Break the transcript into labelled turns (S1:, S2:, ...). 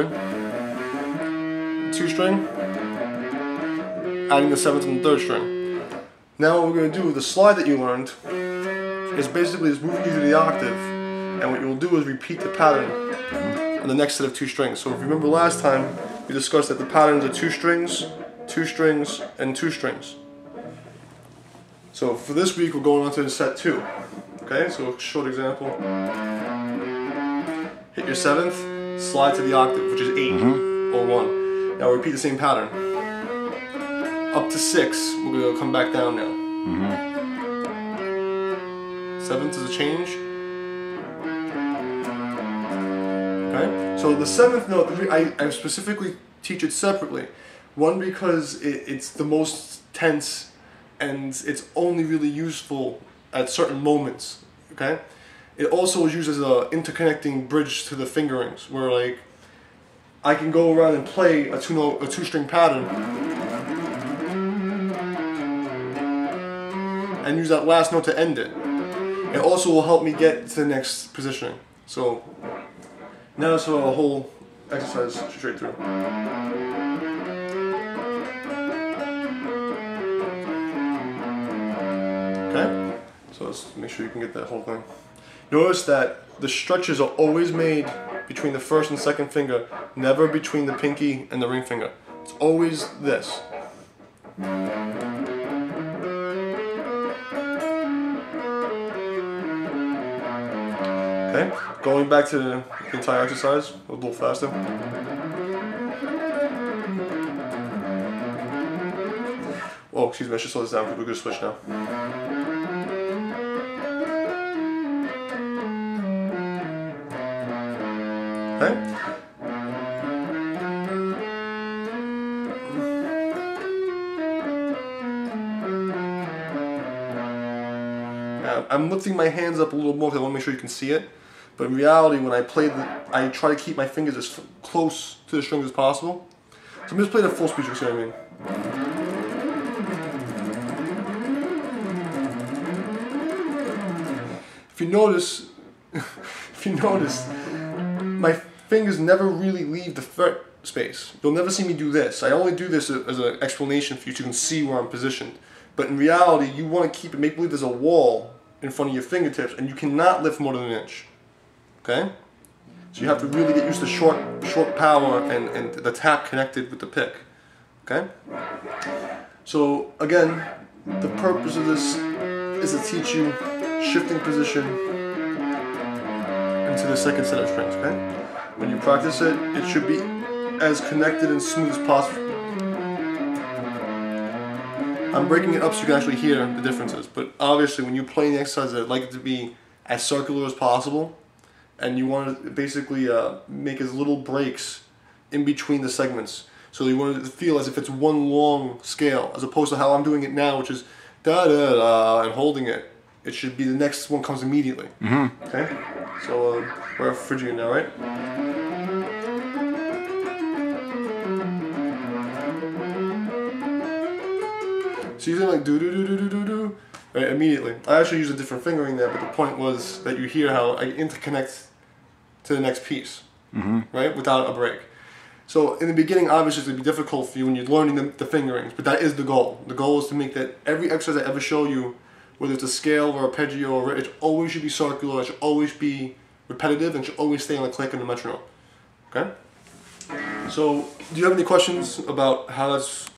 S1: 2 string, adding the 7th and the 3rd string. Now what we're going to do, the slide that you learned, is basically just moving you to the octave, and what you'll do is repeat the pattern on the next set of 2 strings. So if you remember last time, we discussed that the patterns are 2 strings, 2 strings, and 2 strings. So for this week, we're going on to set 2. Okay, so a short example. Hit your 7th, slide to the octave, which is 8 or 1. Now repeat the same pattern. Up to 6, we're going to come back down now. 7th is a change. Okay, so the 7th note, I specifically teach it separately. One, because it's the most tense and it's only really useful at certain moments. Okay, it also is used as an interconnecting bridge to the fingerings, where like I can go around and play a 2-string pattern and use that last note to end it. It also will help me get to the next positioning. So now let's do a whole exercise straight through. Okay, so let's make sure you can get that whole thing. Notice that the stretches are always made between the 1st and 2nd finger, never between the pinky and the ring finger. It's always this. Okay, going back to the entire exercise a little faster. Oh, excuse me, I should slow this down because we're going to switch now. Okay. I'm lifting my hands up a little more because I want to make sure you can see it. But in reality, when I play, I try to keep my fingers as close to the strings as possible. So I'm just playing at full speed, you see what I mean? If you notice, my fingers never really leave the fret space. You'll never see me do this. I only do this as an explanation for you so you can see where I'm positioned. But in reality, you want to keep it, make believe there's a wall in front of your fingertips, and you cannot lift more than an inch. Okay? So you have to really get used to short power and the tap connected with the pick. Okay? So again, the purpose of this is to teach you shifting position into the 2nd set of strings. Okay? When you practice it, it should be as connected and smooth as possible. I'm breaking it up so you can actually hear the differences, but obviously when you play the exercise, I'd like it to be as circular as possible, and you want to basically make as little breaks in between the segments. So you want it to feel as if it's one long scale, as opposed to how I'm doing it now, which is da-da-da and holding it. It should be the next one comes immediately. Okay? So we're at Phrygian now, right? So using like do-do-do-do-do-do, right, immediately. I actually use a different fingering there, but the point was that you hear how I interconnect to the next piece, right, without a break. So in the beginning, obviously it's going to be difficult for you when you're learning the fingerings, but that is the goal. The goal is to make that every exercise I ever show you, whether it's a scale or arpeggio, or it always should be circular, it should always be repetitive, and should always stay on the click and the metronome. Okay? So, do you have any questions about how that's